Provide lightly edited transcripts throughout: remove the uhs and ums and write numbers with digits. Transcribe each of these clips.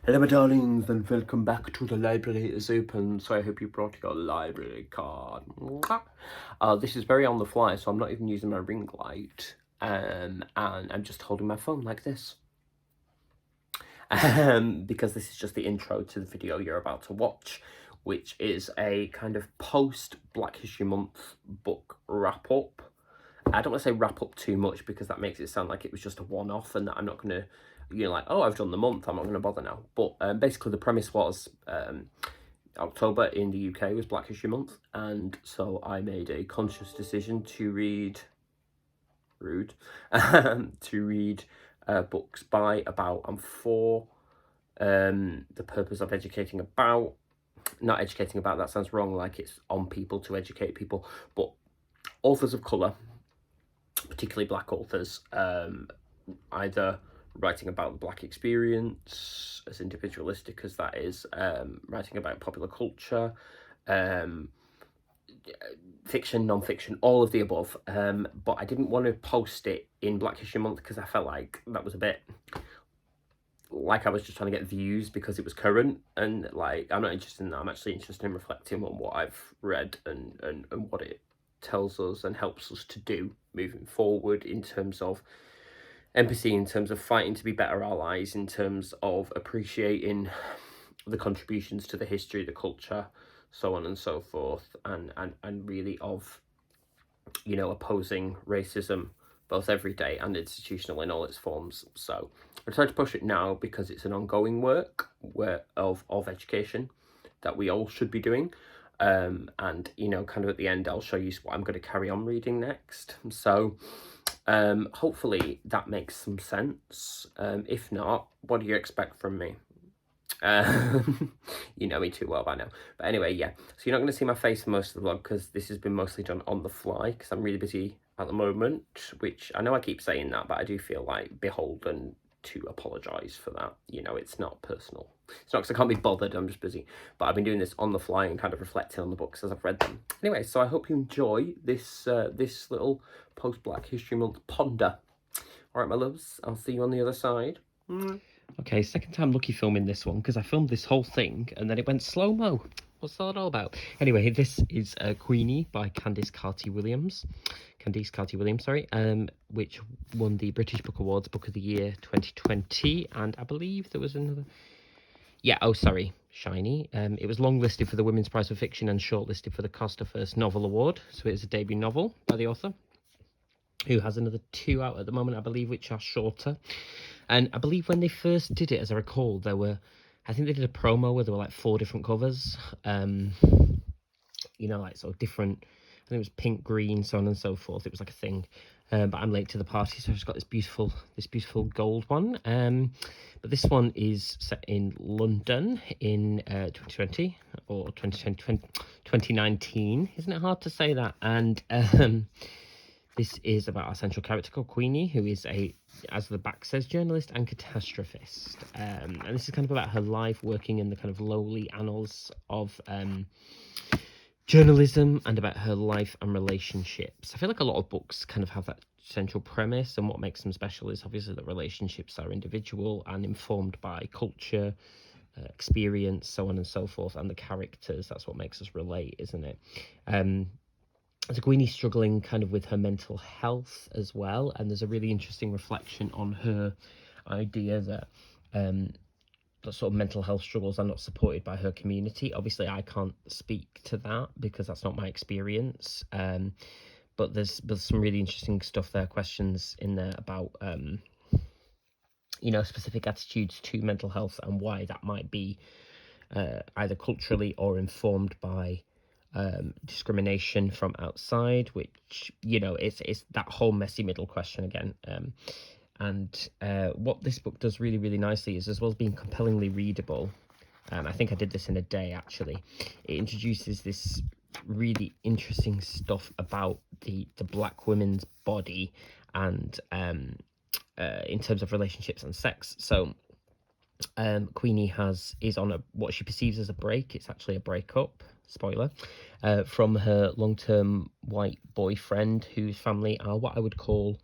Hello my darlings and welcome back to The Library is Open. So I hope you brought your library card. This is very on the fly, so I'm not even using my ring light. And I'm just holding my phone like this. Because this is just the intro to the video you're about to watch, which is a kind of post Black History Month book wrap up. I don't want to say wrap up too much because that makes it sound like it was just a one-off and that I'm not going to, like, oh, I've done the month, I'm not going to bother now. But basically the premise was October in the UK was Black History Month, and so I made a conscious decision to read, books by, about, and for the purpose of educating about, not educating about, that sounds wrong, like it's on people to educate people, but authors of colour, particularly Black authors, either writing about the Black experience, as individualistic as that is, writing about popular culture, fiction, non-fiction, all of the above. But I didn't want to post it in Black History Month because I felt like that was a bit like I was just trying to get views because it was current, and like I'm not interested in that. I'm actually interested in reflecting on what I've read and what it tells us and helps us to do moving forward in terms of empathy, in terms of fighting to be better allies, in terms of appreciating the contributions to the history, the culture, so on and so forth, and really of, opposing racism both everyday and institutional in all its forms. So I tried to push it now because it's an ongoing work of education that we all should be doing. And kind of at the end I'll show you what I'm going to carry on reading next. So hopefully that makes some sense. If not, what do you expect from me? You know me too well by now. But anyway, yeah, so you're not going to see my face for most of the vlog because this has been mostly done on the fly because I'm really busy at the moment, which I know I keep saying that, but I do feel like beholden to apologise for that. It's not personal. It's not because I can't be bothered, I'm just busy. But I've been doing this on the fly and kind of reflecting on the books as I've read them. Anyway, so I hope you enjoy this this little post-Black History Month ponder. All right, my loves, I'll see you on the other side. Okay, second time lucky filming this one because I filmed this whole thing and then it went slow-mo. What's that all about? Anyway, this is Queenie by Candice Carty-Williams. Candice Carty-Williams, sorry, which won the British Book Awards Book of the Year 2020, and I believe there was another... Yeah, oh, sorry, Shiny. It was longlisted for the Women's Prize for Fiction and shortlisted for the Costa First Novel Award, so it is a debut novel by the author, who has another 2 out at the moment, I believe, which are shorter. And I believe when they first did it, as I recall, I think they did a promo where there were like 4 different covers, like sort of different, I think it was pink, green, so on and so forth. It was like a thing. But I'm late to the party, so I've just got this beautiful gold one. But this one is set in London in 2020 or 2019. Isn't it hard to say that? And this is about our central character called Queenie, who is as the back says, journalist and catastrophist. And this is kind of about her life working in the kind of lowly annals of journalism and about her life and relationships. I feel like a lot of books kind of have that central premise, and what makes them special is obviously that relationships are individual and informed by culture, experience, so on and so forth, and the characters. That's what makes us relate, isn't it? So Queenie's struggling kind of with her mental health as well, and there's a really interesting reflection on her idea that sort of mental health struggles are not supported by her community. Obviously, I can't speak to that because that's not my experience, but there's some really interesting stuff there, questions in there about specific attitudes to mental health and why that might be either culturally or informed by discrimination from outside, which it's that whole messy middle question again. And what this book does really, really nicely is, as well as being compellingly readable, I think I did this in a day actually, it introduces this really interesting stuff about the Black women's body and in terms of relationships and sex. So Queenie is on what she perceives as a break. It's actually a breakup, spoiler, from her long-term white boyfriend, whose family are what I would call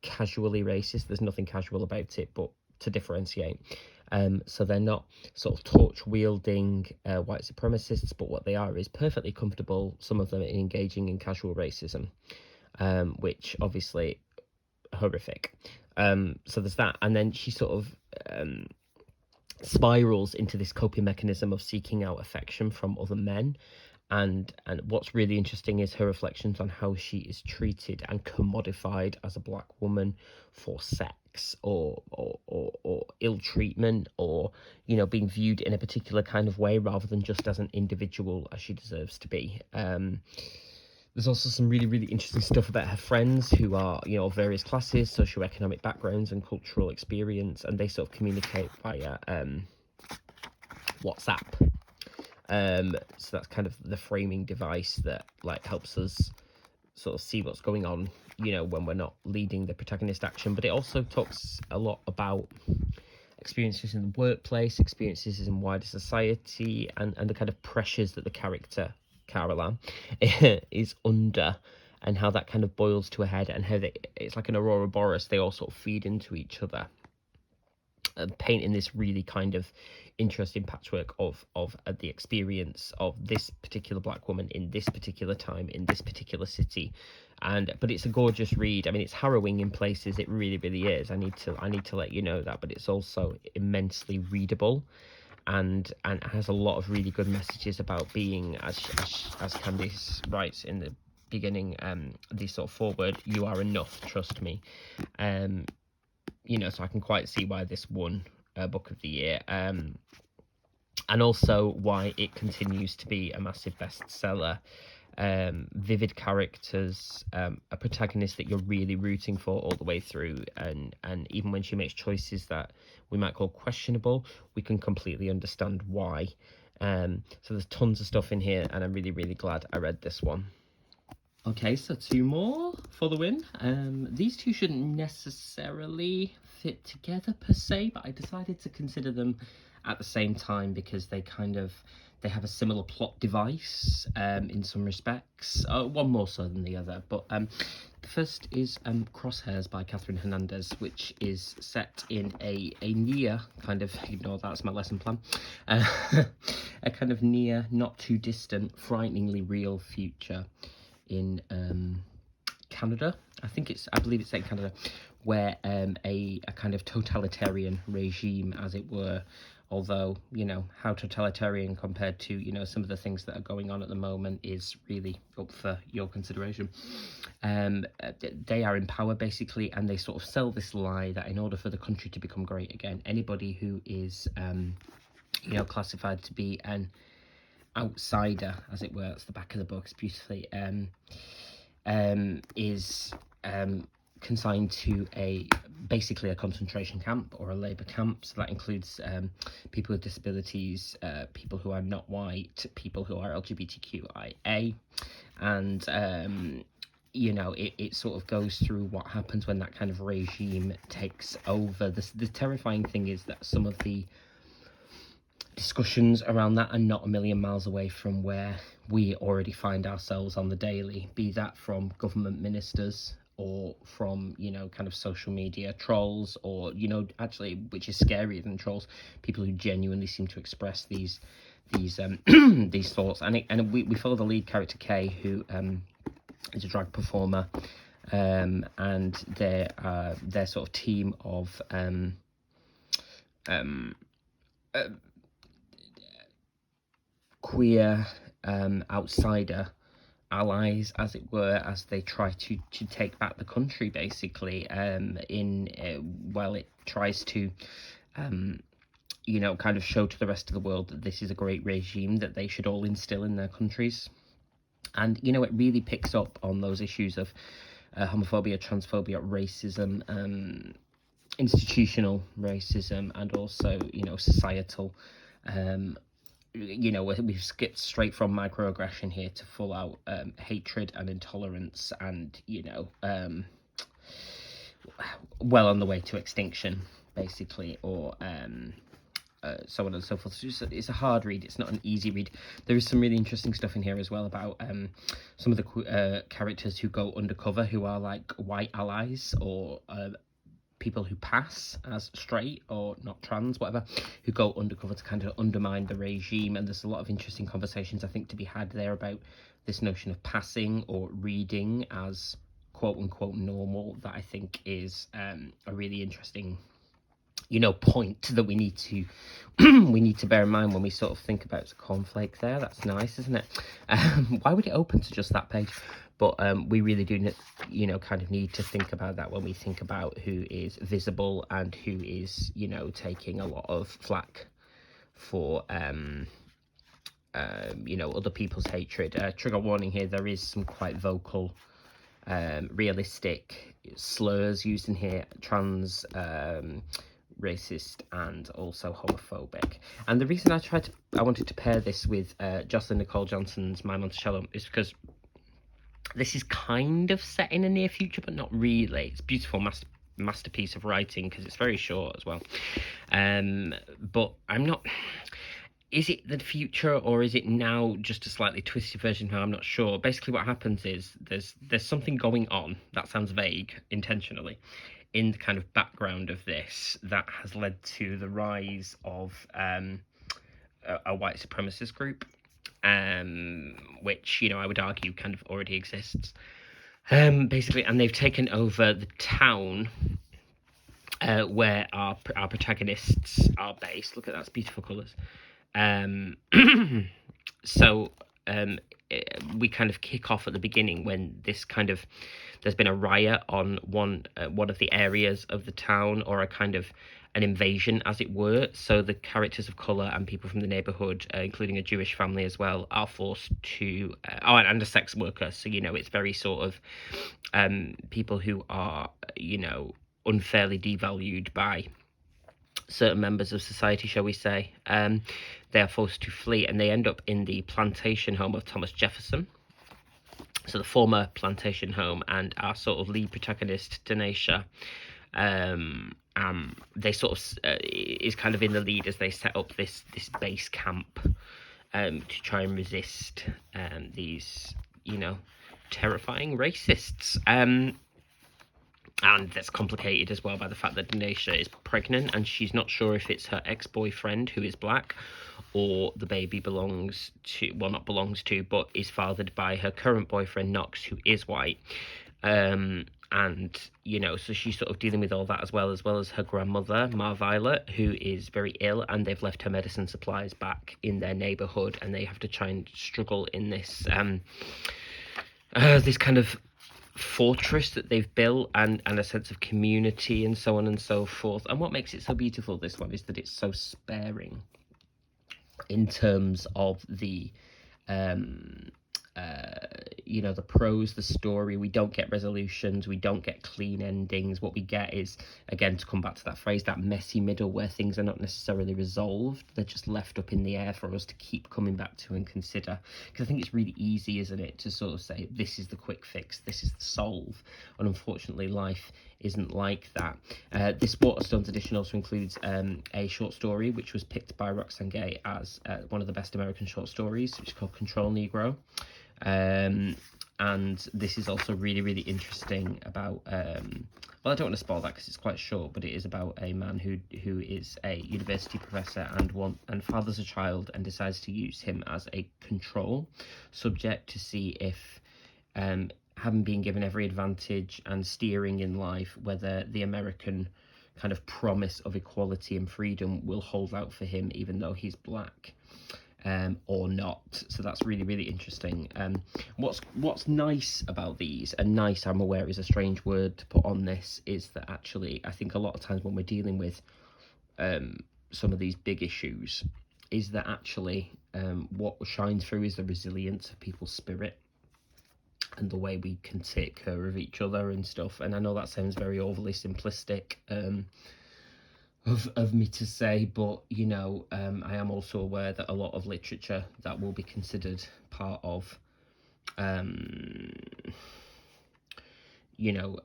casually racist. There's nothing casual about it, but to differentiate. So they're not sort of torch-wielding white supremacists, but what they are is perfectly comfortable, some of them, in engaging in casual racism, which obviously horrific. So there's that, and then she sort of spirals into this coping mechanism of seeking out affection from other men. And what's really interesting is her reflections on how she is treated and commodified as a black woman for sex or ill treatment, or, you know, being viewed in a particular kind of way rather than just as an individual as she deserves to be. There's also some really, really interesting stuff about her friends who are, you know, various classes, socioeconomic backgrounds and cultural experience, and they sort of communicate via WhatsApp. So that's kind of the framing device that, like, helps us sort of see what's going on, you know, when we're not leading the protagonist action. But it also talks a lot about experiences in the workplace, experiences in wider society, and the kind of pressures that the character Caroline is under, and how that kind of boils to a head, and how it's like an Aurora Boreas, they all sort of feed into each other, painting this really kind of interesting patchwork of the experience of this particular black woman in this particular time in this particular city. But it's a gorgeous read. I mean, it's harrowing in places, it really, really is. I need to let you know that, but it's also immensely readable, and has a lot of really good messages about being, as Candice writes in the beginning, the sort of foreword, you are enough, trust me. You know, so I can quite see why this won Book of the Year, and also why it continues to be a massive bestseller. Vivid characters, a protagonist that you're really rooting for all the way through, and even when she makes choices that we might call questionable, we can completely understand why. So there's tons of stuff in here, and I'm really, really glad I read this one. Okay, so 2 more for the win. These two shouldn't necessarily fit together per se, but I decided to consider them at the same time because they have a similar plot device in some respects. One more so than the other. But the first is Crosshairs by Hernandez, which is set in a near kind of, ignore that's my lesson plan, a kind of near, not too distant, frighteningly real future in Canada. I believe it's in Canada, where a kind of totalitarian regime, as it were, although, you know, how totalitarian compared to, you know, some of the things that are going on at the moment is really up for your consideration. They are in power, basically, and they sort of sell this lie that in order for the country to become great again, anybody who is, you know, classified to be an outsider, as it were, that's the back of the book, it's beautifully, is consigned to basically a concentration camp or a labour camp. So that includes people with disabilities, people who are not white, people who are LGBTQIA, and you know, it sort of goes through what happens when that kind of regime takes over. The terrifying thing is that some of the discussions around that are not a million miles away from where we already find ourselves on the daily, be that from government ministers or from, you know, kind of social media trolls, or, you know, actually, which is scarier than trolls, people who genuinely seem to express these these thoughts. And we follow the lead character, Kay, who is a drag performer, and their sort of team of queer outsider allies, as it were, as they try to take back the country, basically, while it tries to you know, kind of show to the rest of the world that this is a great regime that they should all instill in their countries. And, you know, it really picks up on those issues of homophobia, transphobia, racism, institutional racism, and also, you know, societal. You know, we've skipped straight from microaggression here to full out hatred and intolerance, and, you know, well on the way to extinction, basically, or so on and so forth. It's a hard read. It's not an easy read. There is some really interesting stuff in here as well about some of the characters who go undercover, who are like white allies, or people who pass as straight or not trans, whatever, who go undercover to kind of undermine the regime. And there's a lot of interesting conversations, I think, to be had there about this notion of passing or reading as quote unquote normal, that I think is a really interesting, you know, point that we need to we need to bear in mind when we sort of think about the cornflake there. That's nice, isn't it? Why would it open to just that page? But we really do, you know, kind of need to think about that when we think about who is visible and who is, you know, taking a lot of flack for you know, other people's hatred. Trigger warning here, there is some quite vocal realistic slurs used in here, trans, racist, and also homophobic. And the reason I wanted to pair this with Jocelyn Nicole Johnson's My Monticello is because this is kind of set in a near future, but not really. It's a beautiful masterpiece of writing because it's very short as well. But I'm not... Is it the future or is it now just a slightly twisted version? I'm not sure. Basically what happens is there's something going on, that sounds vague intentionally, in the kind of background of this that has led to the rise of a white supremacist group, which, you know, I would argue kind of already exists. Basically, and they've taken over the town where our protagonists are based. Look at that, it's beautiful colours. So we kind of kick off at the beginning when this kind of, there's been a riot on one of the areas of the town, or a kind of an invasion, as it were. So the characters of colour and people from the neighbourhood, including a Jewish family as well, are forced to... and a sex worker. So, you know, it's very sort of people who are, you know, unfairly devalued by certain members of society, shall we say. They are forced to flee, and they end up in the plantation home of Thomas Jefferson. So the former plantation home, and our sort of lead protagonist, Denisha, they sort of is kind of in the lead as they set up this base camp to try and resist these, you know, terrifying racists. And that's complicated as well by the fact that Denisha is pregnant, and she's not sure if it's her ex-boyfriend who is black, or the baby belongs to, well, not belongs to, but is fathered by her current boyfriend, Knox, who is white. And, you know, so she's sort of dealing with all that as well as her grandmother, Ma Violet, who is very ill, and they've left her medicine supplies back in their neighbourhood, and they have to try and struggle in this, this kind of fortress that they've built, and a sense of community, and so on and so forth. And what makes it so beautiful, this one, is that it's so sparing in terms of the you know, the prose, the story. We don't get resolutions, we don't get clean endings. What we get is, again, to come back to that phrase, that messy middle where things are not necessarily resolved, they're just left up in the air for us to keep coming back to and consider. Because I think it's really easy, isn't it, to sort of say, this is the quick fix, this is the solve, and unfortunately life isn't like that. This Waterstones edition also includes a short story which was picked by Roxane Gay as one of the best American short stories, which is called Control Negro. And this is also really, really interesting about, well, I don't want to spoil that because it's quite short, but it is about a man who is a university professor and fathers a child and decides to use him as a control subject to see if, having been given every advantage and steering in life, whether the American kind of promise of equality and freedom will hold out for him even though he's black. Or not. So that's really, really interesting. What's nice about these, and nice, I'm aware, is a strange word to put on this, is that actually I think a lot of times when we're dealing with some of these big issues, is that actually what shines through is the resilience of people's spirit and the way we can take care of each other and stuff. And I know that sounds very overly simplistic of me to say, but, you know, I am also aware that a lot of literature that will be considered part of, you know,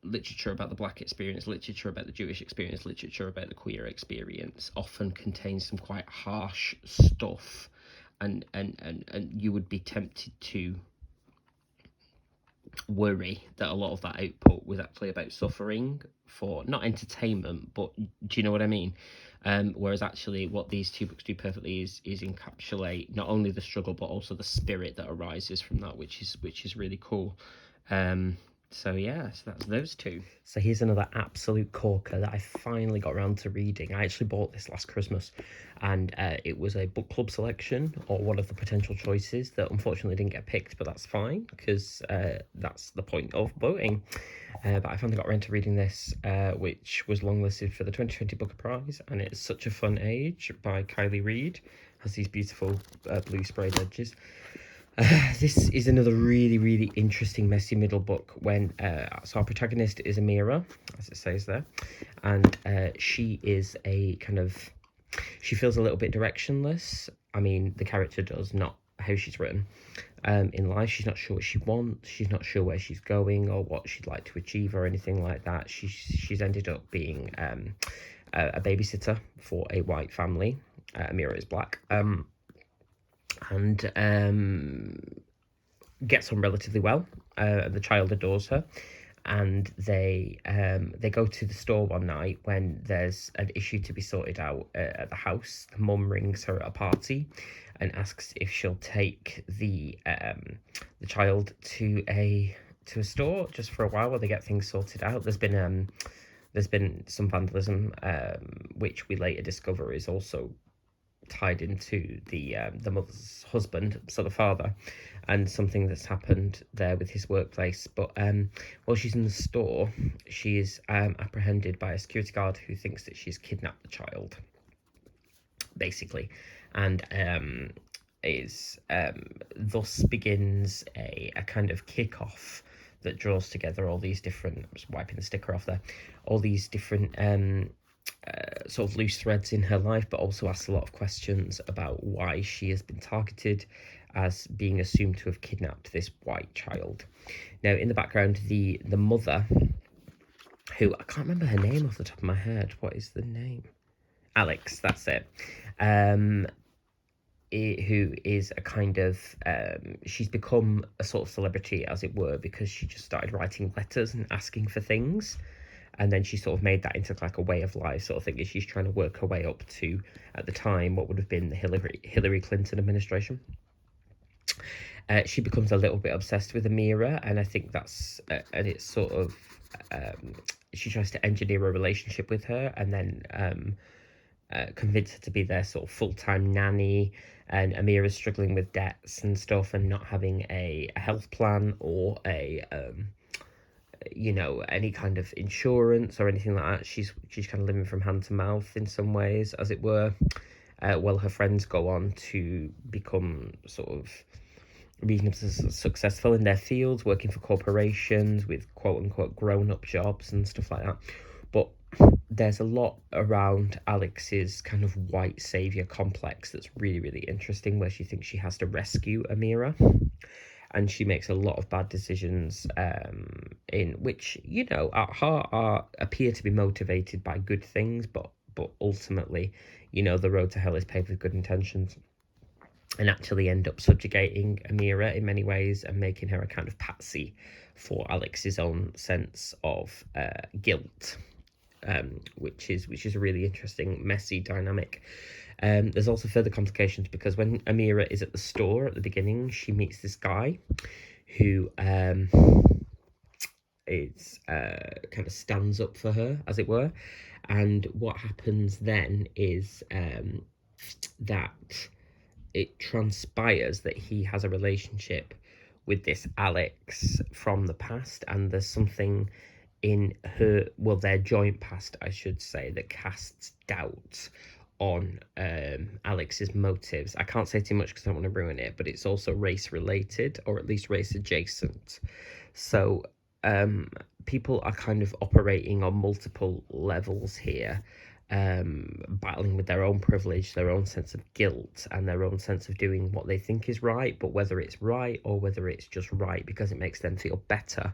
literature about the black experience, literature about the Jewish experience, literature about the queer experience often contains some quite harsh stuff, and you would be tempted to worry that a lot of that output was actually about suffering for not entertainment, but do you know what I mean? Whereas actually what these two books do perfectly is encapsulate not only the struggle but also the spirit that arises from that, which is really cool. So yeah, so that's those two. So here's another absolute corker that I finally got around to reading. I actually bought this last Christmas, and it was a book club selection, or one of the potential choices that unfortunately didn't get picked, but that's fine, because that's the point of voting. But I finally got around to reading this, which was longlisted for the 2020 Booker Prize, and it's Such a Fun Age by Kylie Reid. Has these beautiful blue sprayed edges. This is another really interesting messy middle book when so our protagonist is Amira, as it says there, and she is a kind of, she feels a little bit directionless. I mean, the character does, not how she's written. In life, she's not sure what she wants, she's not sure where she's going or what she'd like to achieve or anything like that. She's ended up being a babysitter for a white family. Amira is black. And gets on relatively well. The child adores her, and they go to the store one night when there's an issue to be sorted out at the house. The mum rings her at a party and asks if she'll take the child to a store just for a while while they get things sorted out. There's been some vandalism, which we later discover is also tied into the mother's husband, so the father, and something that's happened there with his workplace. But while she's in the store, she is apprehended by a security guard who thinks that she's kidnapped the child, basically, and thus begins a kind of kick-off that draws together all these different, I'm just wiping the sticker off there, all these different sort of loose threads in her life, but also asks a lot of questions about why she has been targeted as being assumed to have kidnapped this white child. Now, in the background, the mother, who I can't remember her name off the top of my head. What is the name? Alex, that's it. Who is a kind of, she's become a sort of celebrity, as it were, because she just started writing letters and asking for things. And then she sort of made that into like a way of life sort of thing, as she's trying to work her way up to, at the time, what would have been the Hillary Clinton administration. She becomes a little bit obsessed with Amira, and I think that's, and it's sort of, she tries to engineer a relationship with her, and then convince her to be their sort of full-time nanny. And Amira's struggling with debts and stuff, and not having a health plan or a you know, any kind of insurance or anything like that. She's kind of living from hand to mouth in some ways, as it were, while her friends go on to become sort of reasonably successful in their fields, working for corporations with quote-unquote grown-up jobs and stuff like that. But there's a lot around Alex's kind of white saviour complex that's really interesting, where she thinks she has to rescue Amira. And she makes a lot of bad decisions, in which, you know, at heart appear to be motivated by good things, but ultimately, you know, the road to hell is paved with good intentions, and actually end up subjugating Amira in many ways and making her a kind of patsy for Alex's own sense of guilt, which is a really interesting, messy dynamic. There's also further complications, because when Amira is at the store at the beginning, she meets this guy who is kind of stands up for her, as it were. And what happens then is that it transpires that he has a relationship with this Alex from the past, and there's something in her, well, their joint past, I should say, that casts doubt on Alex's motives. I can't say too much because I don't want to ruin it, but it's also race related, or at least race adjacent. So people are kind of operating on multiple levels here, battling with their own privilege, their own sense of guilt, and their own sense of doing what they think is right, but whether it's right or whether it's just right because it makes them feel better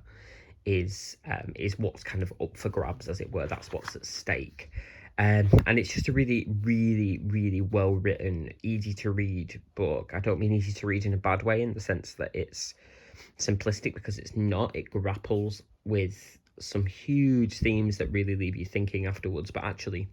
is what's kind of up for grabs, as it were. That's what's at stake. And it's just a really well written, easy to read book. I don't mean easy to read in a bad way, in the sense that it's simplistic, because it's not. It grapples with some huge themes that really leave you thinking afterwards. But actually,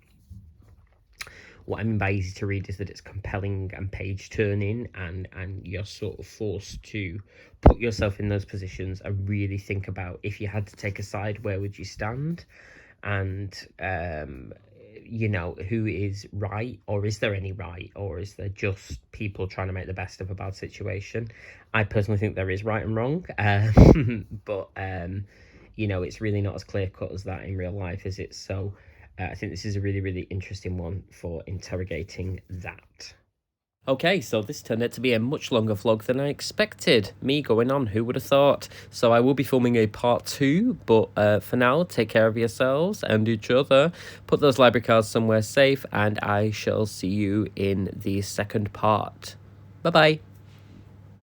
what I mean by easy to read is that it's compelling and page turning, and you're sort of forced to put yourself in those positions and really think about, if you had to take a side, where would you stand? And you know, who is right, or is there any right, or is there just people trying to make the best of a bad situation? I personally think there is right and wrong, but you know, it's really not as clear cut as that in real life, is it? So I think this is a really, really interesting one for interrogating that. Okay, so this turned out to be a much longer vlog than I expected. Me going on, who would have thought? So I will be filming a part 2, but for now, take care of yourselves and each other. Put those library cards somewhere safe, and I shall see you in the second part. Bye-bye.